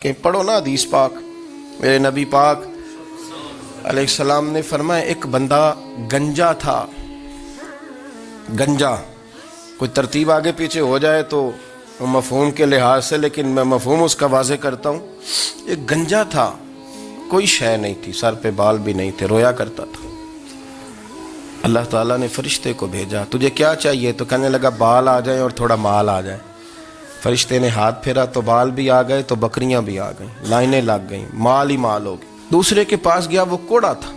کہ پڑھو نا حدیث پاک. میرے نبی پاک علیہ السلام نے فرمایا ایک بندہ گنجا تھا. گنجا کوئی ترتیب آگے پیچھے ہو جائے تو مفہوم کے لحاظ سے، لیکن میں مفہوم اس کا واضح کرتا ہوں. ایک گنجا تھا، کوئی شے نہیں تھی، سر پہ بال بھی نہیں تھے، رویا کرتا تھا. اللہ تعالیٰ نے فرشتے کو بھیجا، تجھے کیا چاہیے؟ تو کہنے لگا بال آ جائیں اور تھوڑا مال آ جائے. فرشتے نے ہاتھ پھیرا تو بال بھی آ گئے تو بکریاں بھی آ گئیں، لائنیں لگ گئیں، مال ہی مال ہو گئے. دوسرے کے پاس گیا، وہ کوڑا تھا.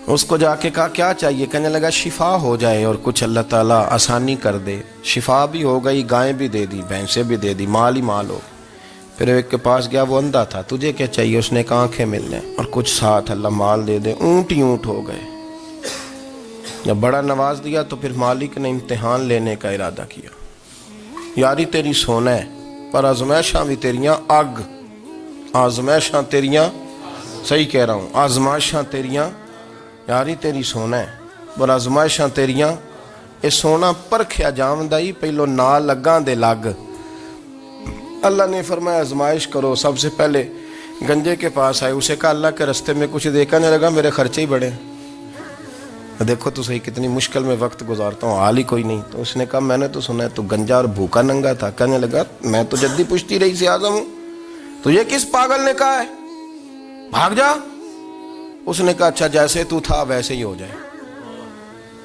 اس کو جا کے کہا کیا چاہیے؟ کہنے لگا شفا ہو جائے اور کچھ اللہ تعالیٰ آسانی کر دے. شفا بھی ہو گئی، گائیں بھی دے دی، بھینسیں بھی دے دی، مال ہی مال ہو. پھر ایک کے پاس گیا، وہ اندھا تھا، تجھے کیا چاہیے؟ اس نے کہا آنکھیں مل لیں اور کچھ ساتھ اللہ مال دے دے. اونٹ ہی اونٹ ہو گئے. جب بڑا نواز دیا تو پھر مالک نے امتحان لینے کا ارادہ کیا. یاری تیری سونا ہے پر آزمائشاں بھی تیریاں اگ. آزمائشاں تیریاں، صحیح کہہ رہا ہوں، آزمائشاں تیریاں. یاری تیری سونا ہے پر آزمائشاں تیریاں. یہ سونا پرکھیا جامدائی پہلو نال لگاں دے لگ. اللہ نے فرمایا آزمائش کرو. سب سے پہلے گنجے کے پاس آئے، اسے کہا اللہ کے رستے میں کچھ دیکھا نہیں لگا، میرے خرچے ہی بڑے. دیکھو تو صحیح کتنی مشکل میں وقت گزارتا ہوں، حال ہی کوئی نہیں. تو اس نے کہا میں نے تو سنا ہے تو گنجا اور بھوکا ننگا تھا. کہنے لگا میں تو جدی پشتی رئیس اعظم ہوں، تو یہ کس پاگل نے کہا ہے بھاگ جا؟ اس نے کہا اچھا جیسے تو تھا ویسے ہی ہو جائے.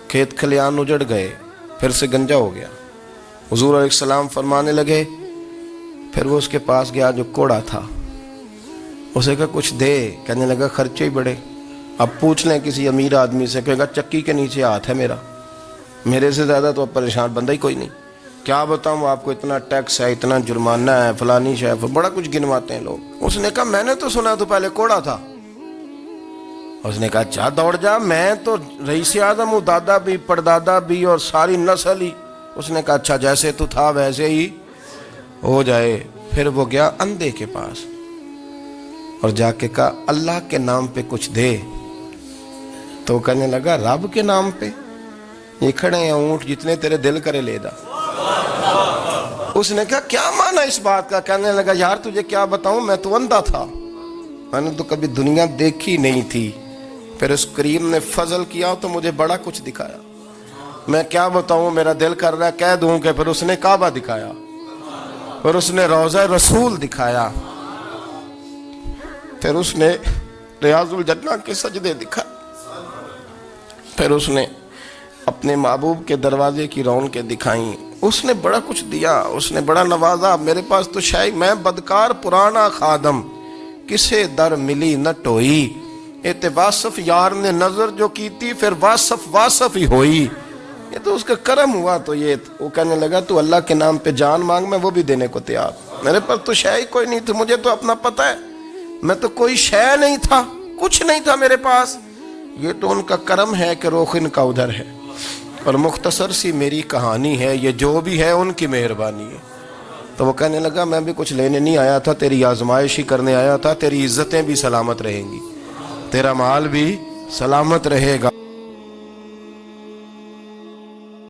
کھیت کھلیان اجڑ گئے، پھر سے گنجا ہو گیا. حضور علیہ السلام فرمانے لگے. پھر وہ اس کے پاس گیا جو کوڑا تھا، اسے کہا کچھ دے. کہنے لگا خرچے ہی بڑے. اب پوچھ لیں کسی امیر آدمی سے، کہے گا چکی کے نیچے ہاتھ ہے میرا، میرے سے زیادہ تو اب پریشان بندہ ہی کوئی نہیں. کیا بتاؤں آپ کو، اتنا ٹیکس ہے، اتنا جرمانہ ہے، فلانی شے، بڑا کچھ گنواتے ہیں لوگ. اس نے کہا میں نے تو سنا تو پہلے کوڑا تھا. اس نے کہا اچھا دوڑ جا، میں تو رئیس اعظم ہوں، دادا بھی پردادا بھی اور ساری نسل ہی. اس نے کہا اچھا جیسے تو تھا ویسے ہی ہو جائے. پھر وہ گیا اندھے کے پاس اور جا کے کہا اللہ کے نام پہ کچھ دے. تو کہنے لگا رب کے نام پہ؟ یہ کھڑے ہیں اونٹ، جتنے تیرے دل کرے لے دا. اس نے کہا کیا معنی اس بات کا؟ کہنے لگا یار تجھے کیا بتاؤں، میں تو اندھا تھا، میں نے تو کبھی دنیا دیکھی نہیں تھی. پھر اس کریم نے فضل کیا تو مجھے بڑا کچھ دکھایا. میں کیا بتاؤں، میرا دل کر رہا ہے کہہ دوں کہ پھر اس نے کعبہ دکھایا، پھر اس نے روضہ رسول دکھایا، پھر اس نے ریاض الجنہ کے سجدے دکھائے، پھر اس نے اپنے محبوب کے دروازے کی رونقیں دکھائیں. اس نے بڑا کچھ دیا، اس نے بڑا نوازا. میرے پاس تو شاید میں بدکار پرانا خادم، کسے در ملی نہ ٹوئی. ایتے واصف یار نے نظر جو کی تھی، پھر واصف ہی ہوئی. یہ تو اس کا کرم ہوا. تو یہ وہ کہنے لگا تو اللہ کے نام پہ جان مانگ، میں وہ بھی دینے کو تیار. میرے پاس تو شے ہی کوئی نہیں تھی، مجھے تو اپنا پتہ ہے، میں تو کوئی شے نہیں تھا، کچھ نہیں تھا میرے پاس. یہ تو ان کا کرم ہے کہ رخ ان کا ادھر ہے. اور مختصر سی میری کہانی ہے، یہ جو بھی ہے ان کی مہربانی ہے. تو وہ کہنے لگا میں بھی کچھ لینے نہیں آیا تھا، تیری آزمائش ہی کرنے آیا تھا. تیری عزتیں بھی سلامت رہیں گی، تیرا مال بھی سلامت رہے گا.